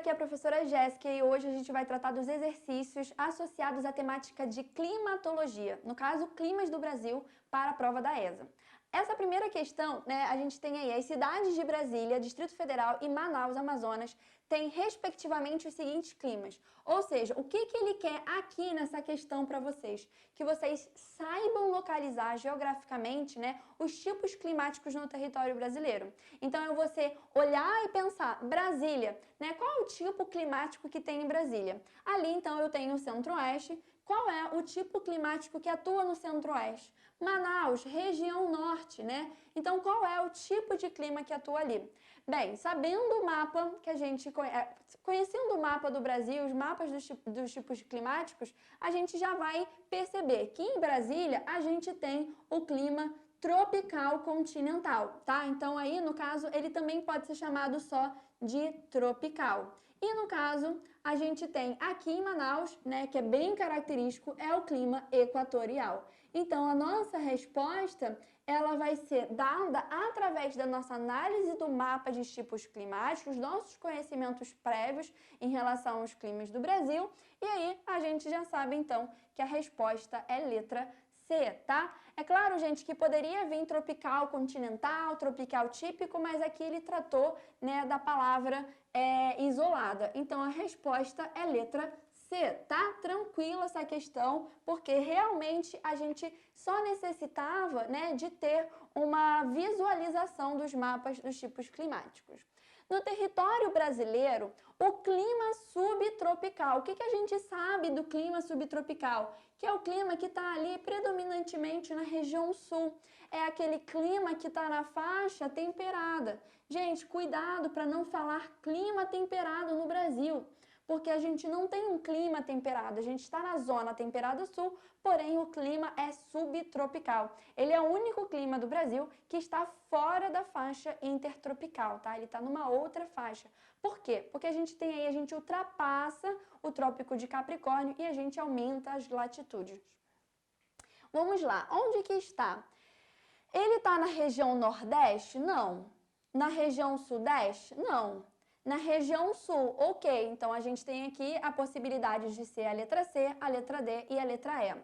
aqui é a professora Jéssica e hoje a gente vai tratar dos exercícios associados à temática de climatologia, no caso, climas do Brasil, para a prova da ESA. Essa primeira questão, a gente tem aí as cidades de Brasília, Distrito Federal e Manaus, Amazonas, têm respectivamente os seguintes climas. Ou seja, o que ele quer aqui nessa questão para vocês? Que vocês saibam localizar geograficamente, os tipos climáticos no território brasileiro. Então, é você olhar e pensar, Brasília, qual é o tipo climático que tem em Brasília? Ali, então, eu tenho o Centro-Oeste. Qual é o tipo climático que atua no Centro-Oeste? Manaus, região norte, Então, qual é o tipo de clima que atua ali? Bem, sabendo o mapa que a gente conhecendo o mapa do Brasil, os mapas dos tipos climáticos, a gente já vai perceber que em Brasília a gente tem o clima tropical continental, tá? Então aí, no caso, ele também pode ser chamado só de tropical. E no caso, a gente tem aqui em Manaus, que é bem característico, é o clima equatorial. Então, a nossa resposta, ela vai ser dada através da nossa análise do mapa de tipos climáticos, nossos conhecimentos prévios em relação aos climas do Brasil, e aí a gente já sabe, então, que a resposta é letra C, tá? É claro, gente, que poderia vir tropical continental, tropical típico, mas aqui ele tratou, da palavra isolada. Então, a resposta é letra C, tá? Tranquila essa questão, porque realmente a gente só necessitava, de ter uma visualização dos mapas dos tipos climáticos. No território brasileiro, o clima subtropical. O que a gente sabe do clima subtropical? Que é o clima que está ali predominantemente na região sul. É aquele clima que está na faixa temperada. Gente, cuidado para não falar clima temperado no Brasil, porque a gente não tem um clima temperado, a gente está na zona temperada sul, porém o clima é subtropical. Ele é o único clima do Brasil que está fora da faixa intertropical, tá? Ele está numa outra faixa. Por quê? Porque a gente ultrapassa o Trópico de Capricórnio e a gente aumenta as latitudes. Vamos lá, onde que está? Ele está na região nordeste? Não. Na região sudeste? Não. Na região sul, ok, então a gente tem aqui a possibilidade de ser a letra C, a letra D e a letra E.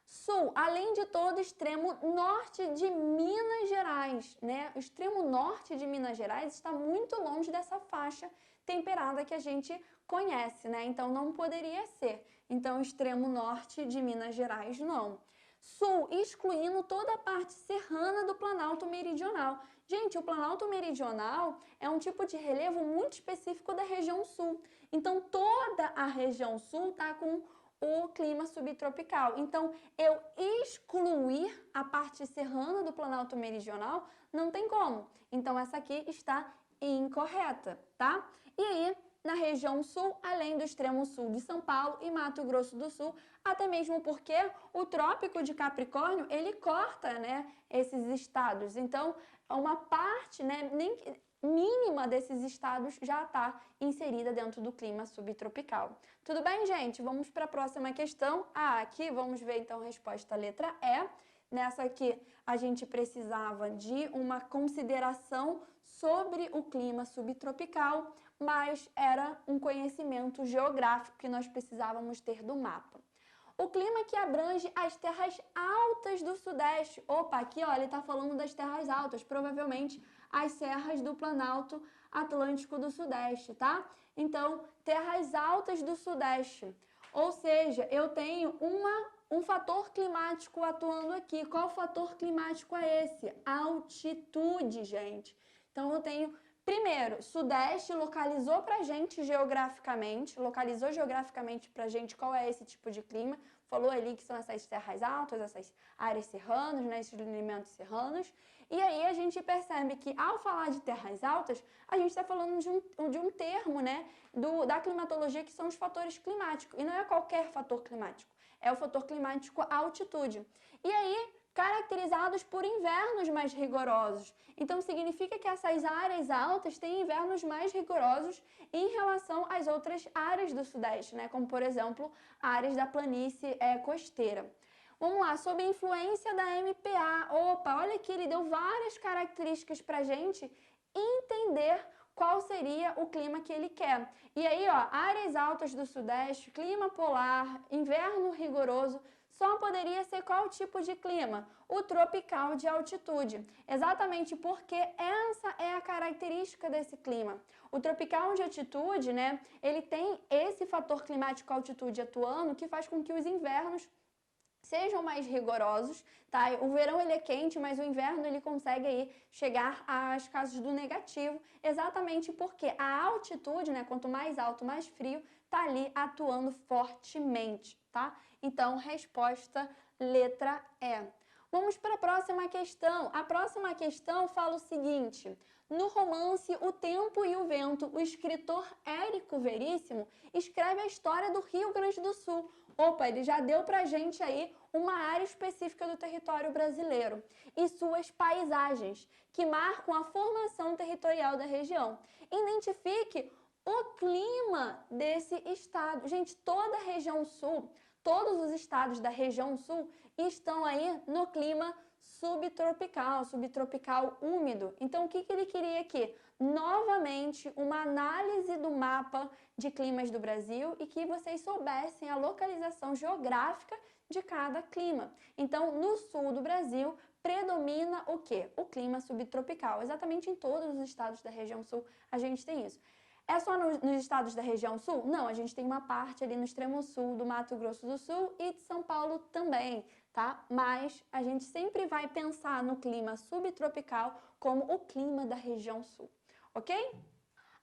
Sul, além de todo, extremo norte de Minas Gerais, O extremo norte de Minas Gerais está muito longe dessa faixa temperada que a gente conhece, Então não poderia ser. Então, extremo norte de Minas Gerais, não. Sul, excluindo toda a parte serrana do Planalto Meridional. Gente, o Planalto Meridional é um tipo de relevo muito específico da região sul. Então, toda a região sul está com o clima subtropical. Então, eu excluir a parte serrana do Planalto Meridional não tem como. Então, essa aqui está incorreta, tá? E aí, na região sul, além do extremo sul de São Paulo e Mato Grosso do Sul, até mesmo porque o Trópico de Capricórnio, ele corta, esses estados. Então, uma parte, mínima desses estados já está inserida dentro do clima subtropical. Tudo bem, gente? Vamos para a próxima questão. Aqui vamos ver, então, a resposta letra E. Nessa aqui, a gente precisava de uma consideração sobre o clima subtropical, mas era um conhecimento geográfico que nós precisávamos ter do mapa. O clima que abrange as terras altas do Sudeste. Opa, aqui, ó, ele está falando das terras altas, provavelmente as serras do Planalto Atlântico do Sudeste, tá? Então, terras altas do Sudeste. Ou seja, eu tenho um fator climático atuando aqui. Qual fator climático é esse? Altitude, gente. Então, eu tenho, primeiro, Sudeste localizou pra gente geograficamente, pra gente qual é esse tipo de clima. Falou ali que são essas terras altas, essas áreas serranas, esses lineamentos serranos. E aí a gente percebe que ao falar de terras altas, a gente está falando de um termo, da climatologia, que são os fatores climáticos. E não é qualquer fator climático, é o fator climático altitude. E aí, caracterizados por invernos mais rigorosos. Então, significa que essas áreas altas têm invernos mais rigorosos em relação às outras áreas do Sudeste, como, por exemplo, áreas da planície costeira. Vamos lá, sob a influência da MPA. Opa, olha aqui, ele deu várias características para a gente entender qual seria o clima que ele quer. E aí, ó, áreas altas do Sudeste, clima polar, inverno rigoroso, só poderia ser qual tipo de clima? O tropical de altitude. Exatamente porque essa é a característica desse clima. O tropical de altitude, né, ele tem esse fator climático altitude atuando que faz com que os invernos sejam mais rigorosos, tá? O verão ele é quente, mas o inverno ele consegue aí chegar às casas do negativo, exatamente porque a altitude, né, quanto mais alto, mais frio, tá ali atuando fortemente, tá? Então, resposta letra E. Vamos para a próxima questão. A próxima questão fala o seguinte: no romance O Tempo e o Vento, o escritor Érico Veríssimo escreve a história do Rio Grande do Sul. Opa, ele já deu pra gente aí uma área específica do território brasileiro e suas paisagens, que marcam a formação territorial da região. Identifique o clima desse estado. Gente, toda a região sul, todos os estados da região sul estão aí no clima subtropical úmido. Então, o que ele queria aqui? Novamente, uma análise do mapa de climas do Brasil e que vocês soubessem a localização geográfica de cada clima. Então, no sul do Brasil, predomina o quê? O clima subtropical. Exatamente em todos os estados da região sul a gente tem isso. É só nos estados da região sul? Não, a gente tem uma parte ali no extremo sul do Mato Grosso do Sul e de São Paulo também, tá? Mas a gente sempre vai pensar no clima subtropical como o clima da região sul, ok?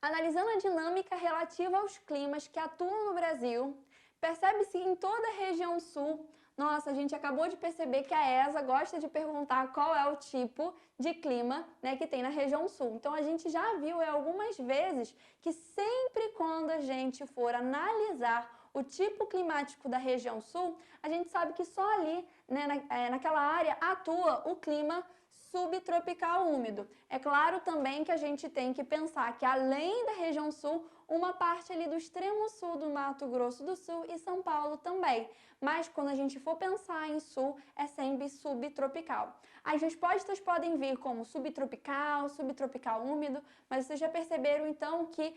Analisando a dinâmica relativa aos climas que atuam no Brasil, percebe-se em toda a região sul. Nossa, a gente acabou de perceber que a ESA gosta de perguntar qual é o tipo de clima, né, que tem na região sul. Então, a gente já viu algumas vezes que sempre quando a gente for analisar o tipo climático da região sul, a gente sabe que só ali, né, naquela área, atua o clima subtropical úmido. É claro também que a gente tem que pensar que além da região sul, uma parte ali do extremo sul do Mato Grosso do Sul e São Paulo também. Mas quando a gente for pensar em sul, é sempre subtropical. As respostas podem vir como subtropical úmido, mas vocês já perceberam então que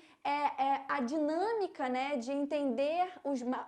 a dinâmica, né, de entender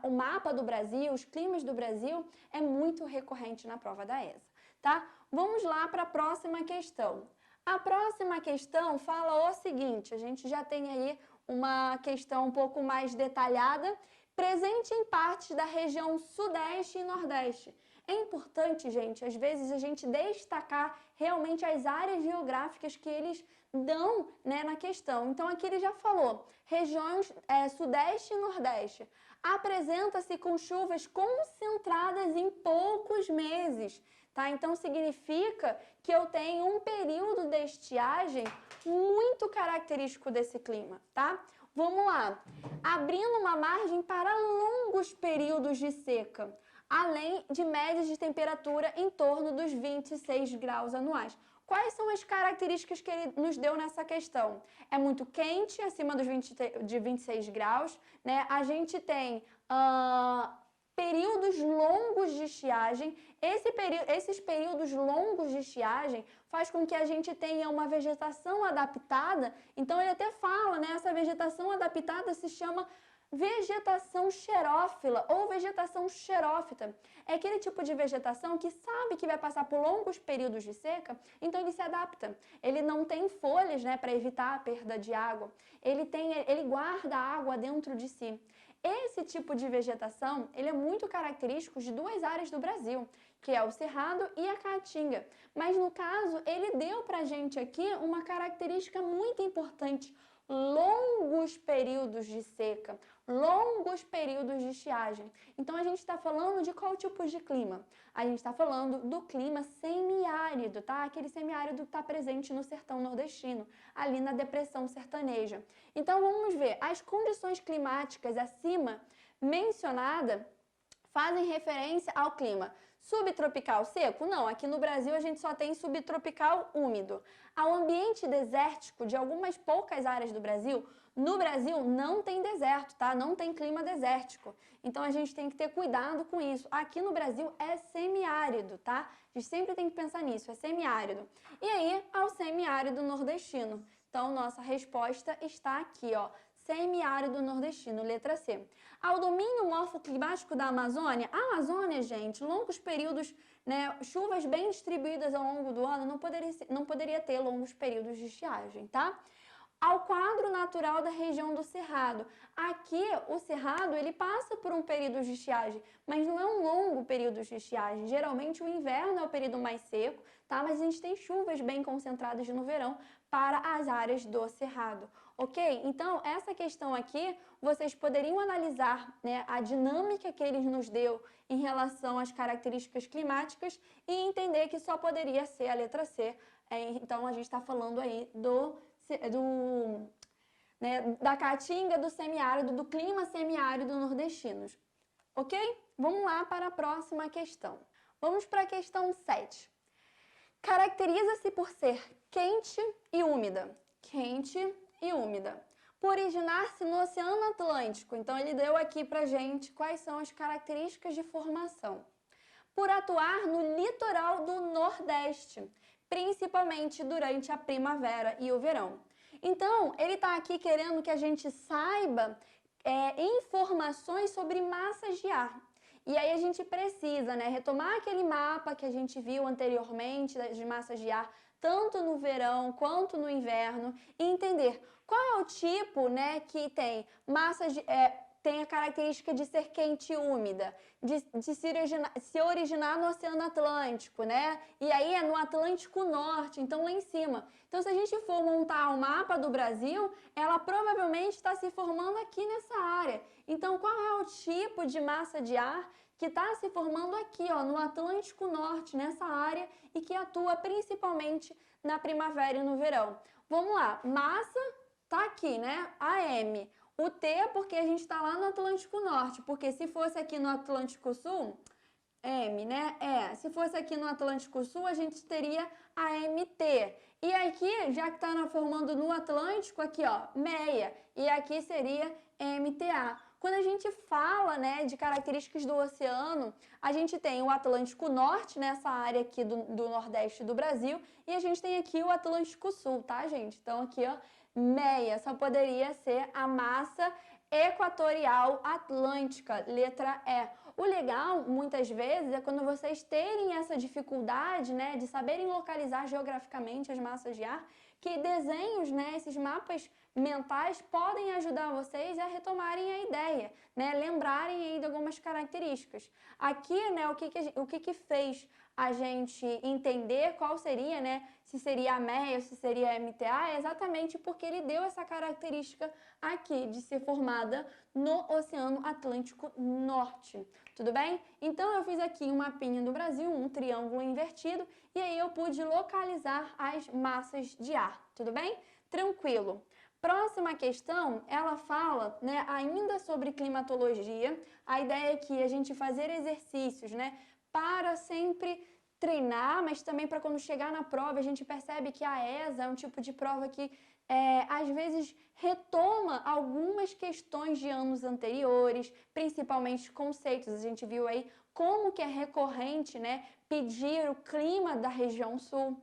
o mapa do Brasil, os climas do Brasil, é muito recorrente na prova da ESA, tá? Vamos lá para a próxima questão. A próxima questão fala o seguinte, a gente já tem aí uma questão um pouco mais detalhada, presente em partes da região Sudeste e Nordeste. É importante, gente, às vezes a gente destacar realmente as áreas geográficas que eles dão, né, na questão. Então, aqui ele já falou, regiões Sudeste e Nordeste. Apresenta-se com chuvas concentradas em poucos meses, tá? Então, significa que eu tenho um período de estiagem muito característico desse clima, tá? Vamos lá. Abrindo uma margem para longos períodos de seca, além de médias de temperatura em torno dos 26 graus anuais. Quais são as características que ele nos deu nessa questão? É muito quente, acima de 26 graus, né? A gente tem períodos longos de estiagem. Esses períodos longos de estiagem faz com que a gente tenha uma vegetação adaptada. Então, ele até fala, né? Essa vegetação adaptada se chama vegetação xerófila ou vegetação xerófita. É aquele tipo de vegetação que sabe que vai passar por longos períodos de seca, então ele se adapta. Ele não tem folhas, né, para evitar a perda de água. Ele guarda a água dentro de si. Esse tipo de vegetação, ele é muito característico de duas áreas do Brasil, que é o Cerrado e a Caatinga. Mas no caso, ele deu pra gente aqui uma característica muito importante: longos períodos de seca, longos períodos de estiagem. Então, a gente está falando de qual tipo de clima? A gente está falando do clima semiárido, tá? Aquele semiárido que está presente no sertão nordestino, ali na depressão sertaneja. Então, vamos ver, as condições climáticas acima mencionadas fazem referência ao clima subtropical seco? Não, aqui no Brasil a gente só tem subtropical úmido. Ao ambiente desértico de algumas poucas áreas do Brasil, no Brasil não tem deserto, tá? Não tem clima desértico. Então a gente tem que ter cuidado com isso. Aqui no Brasil é semiárido, tá? A gente sempre tem que pensar nisso, é semiárido. E aí, ao semiárido nordestino. Então, nossa resposta está aqui, ó, semiárido nordestino, letra C. Ao domínio morfoclimático da Amazônia, a Amazônia, gente, longos períodos, né, chuvas bem distribuídas ao longo do ano, não poderia ter longos períodos de estiagem, tá? Ao quadro natural da região do Cerrado. Aqui, o Cerrado, ele passa por um período de estiagem, mas não é um longo período de estiagem. Geralmente, o inverno é o período mais seco, tá? Mas a gente tem chuvas bem concentradas no verão para as áreas do Cerrado, ok? Então, essa questão aqui, vocês poderiam analisar, né, a dinâmica que ele nos deu em relação às características climáticas e entender que só poderia ser a letra C. Então, a gente está falando aí da caatinga do semiárido, do clima semiárido nordestino, ok? Vamos lá para a próxima questão. Vamos para a questão 7. Caracteriza-se por ser quente e úmida. Quente e úmida. Por originar-se no Oceano Atlântico. Então, ele deu aqui pra gente quais são as características de formação. Por atuar no litoral do Nordeste, principalmente durante a primavera e o verão. Então, ele está aqui querendo que a gente saiba informações sobre massas de ar. E aí a gente precisa, né, retomar aquele mapa que a gente viu anteriormente de massas de ar, tanto no verão quanto no inverno, e entender qual é o tipo, né, que tem tem a característica de ser quente e úmida, de se originar no Oceano Atlântico, né? E aí é no Atlântico Norte, então lá em cima. Então, se a gente for montar o mapa do Brasil, ela provavelmente está se formando aqui nessa área. Então, qual é o tipo de massa de ar que está se formando aqui, ó, no Atlântico Norte, nessa área, e que atua principalmente na primavera e no verão? Vamos lá, massa tá aqui, né? AM. O T é porque a gente está lá no Atlântico Norte, porque se fosse aqui no Atlântico Sul, M, né? Se fosse aqui no Atlântico Sul, a gente teria AMT. E aqui, já que está formando no Atlântico, aqui, ó, meia. E aqui seria MTA. Quando a gente fala, né, de características do oceano, a gente tem o Atlântico Norte, nessa área aqui do Nordeste do Brasil, e a gente tem aqui o Atlântico Sul, tá, gente? Então, aqui, ó, meia, só poderia ser a massa equatorial atlântica, letra E. O legal, muitas vezes, é quando vocês terem essa dificuldade, né, de saberem localizar geograficamente as massas de ar, que desenhos, né, esses mapas mentais podem ajudar vocês a retomarem a ideia, né, lembrarem aí de algumas características. Aqui, né, o que fez a gente entender qual seria, né, se seria a MEA ou se seria a MTA, é exatamente porque ele deu essa característica aqui de ser formada no Oceano Atlântico Norte. Tudo bem? Então, eu fiz aqui um mapinha do Brasil, um triângulo invertido, e aí eu pude localizar as massas de ar. Tudo bem? Tranquilo. Próxima questão, ela fala, né, ainda sobre climatologia. A ideia é que a gente fazer exercícios, né, para sempre treinar, mas também para quando chegar na prova, a gente percebe que a ESA é um tipo de prova que às vezes retoma algumas questões de anos anteriores, principalmente conceitos. A gente viu aí como que é recorrente, né, pedir o clima da região sul.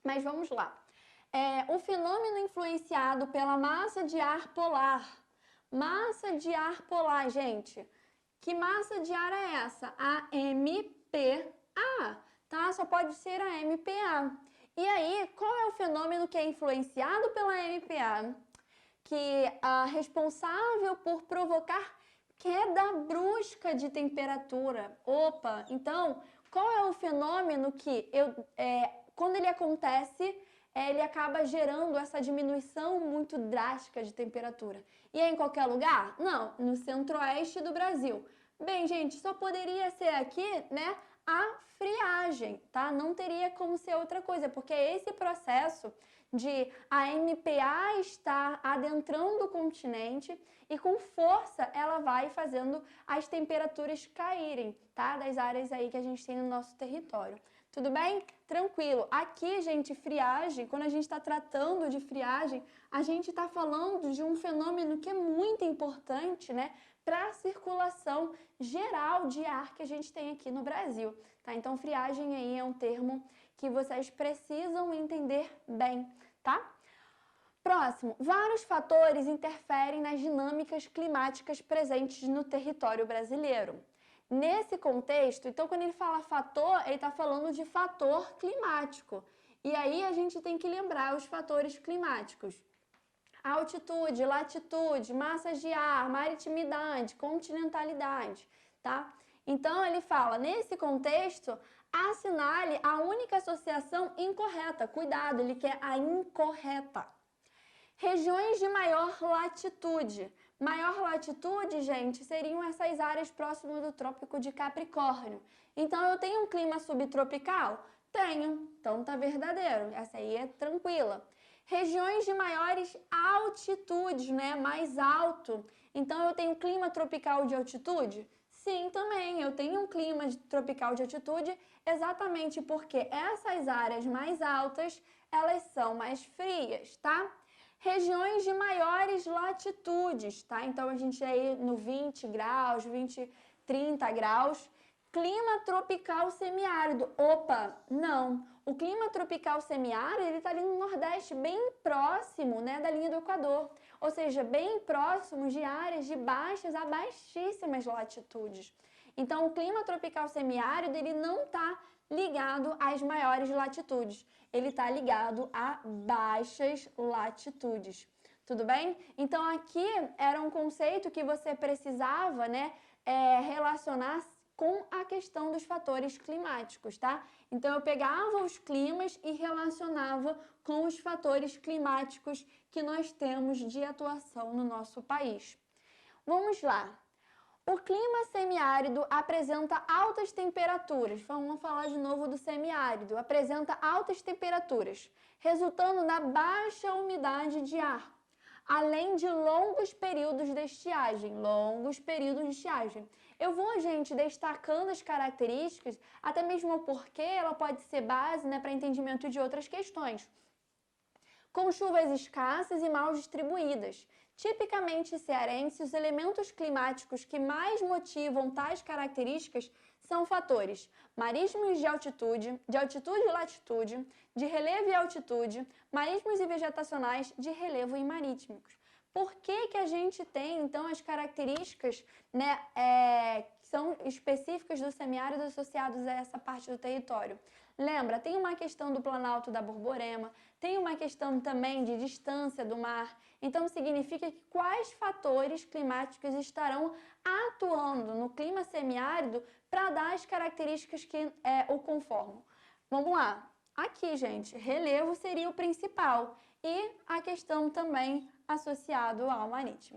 Mas vamos lá. O fenômeno influenciado pela massa de ar polar. Massa de ar polar, gente. Que massa de ar é essa? A MPA, tá? Só pode ser a MPA. E aí, qual é o fenômeno que é influenciado pela MPA? Que é responsável por provocar queda brusca de temperatura. Opa! Então, qual é o fenômeno que, quando ele acontece, ele acaba gerando essa diminuição muito drástica de temperatura? E é em qualquer lugar? Não, no centro-oeste do Brasil. Bem, gente, só poderia ser aqui, né, a friagem, tá? Não teria como ser outra coisa, porque esse processo de a MPA estar adentrando o continente e com força ela vai fazendo as temperaturas caírem, tá? Das áreas aí que a gente tem no nosso território. Tudo bem? Tranquilo. Aqui, gente, friagem, quando a gente está tratando de friagem, a gente está falando de um fenômeno que é muito importante, né, para a circulação geral de ar que a gente tem aqui no Brasil, tá? Então, friagem aí é um termo que vocês precisam entender bem, tá? Próximo, vários fatores interferem nas dinâmicas climáticas presentes no território brasileiro. Nesse contexto, então, quando ele fala fator, ele está falando de fator climático. E aí a gente tem que lembrar os fatores climáticos: altitude, latitude, massas de ar, maritimidade, continentalidade, tá? Então, ele fala, nesse contexto, assinale a única associação incorreta. Cuidado, ele quer a incorreta. Regiões de maior latitude. Maior latitude, gente, seriam essas áreas próximas do Trópico de Capricórnio. Então, eu tenho um clima subtropical? Tenho. Então, tá verdadeiro. Essa aí é tranquila. Regiões de maiores altitudes, né? Mais alto. Então, eu tenho clima tropical de altitude? Sim, também. Eu tenho um clima tropical de altitude exatamente porque essas áreas mais altas, elas são mais frias, tá? Regiões de maiores latitudes, tá? Então, a gente aí no 20 graus, 30 graus. Clima tropical semiárido. Opa, não. O clima tropical semiárido, ele tá ali no Nordeste, bem próximo, né, da linha do Equador. Ou seja, bem próximo de áreas de baixas a baixíssimas latitudes. Então, o clima tropical semiárido, ele não tá ligado às maiores latitudes. Ele está ligado a baixas latitudes. Tudo bem? Então, aqui era um conceito que você precisava, né, relacionar com a questão dos fatores climáticos, tá? Então, eu pegava os climas e relacionava com os fatores climáticos que nós temos de atuação no nosso país. Vamos lá. O clima semiárido apresenta altas temperaturas. Vamos falar de novo do semiárido. Apresenta altas temperaturas, resultando na baixa umidade de ar, além de longos períodos de estiagem. Eu vou, gente, destacando as características, até mesmo porque ela pode ser base, né, para entendimento de outras questões. Com chuvas escassas e mal distribuídas. Tipicamente cearense, os elementos climáticos que mais motivam tais características são fatores marismos de altitude e latitude, de relevo e altitude, marismos e vegetacionais de relevo e marítimos. Por que a gente tem, então, as características, né, que são específicas do semiárido associadas a essa parte do território? Lembra, tem uma questão do Planalto da Borborema, tem uma questão também de distância do mar. Então, significa que quais fatores climáticos estarão atuando no clima semiárido para dar as características que o conformam. Vamos lá. Aqui, gente, relevo seria o principal e a questão também associado ao marítimo.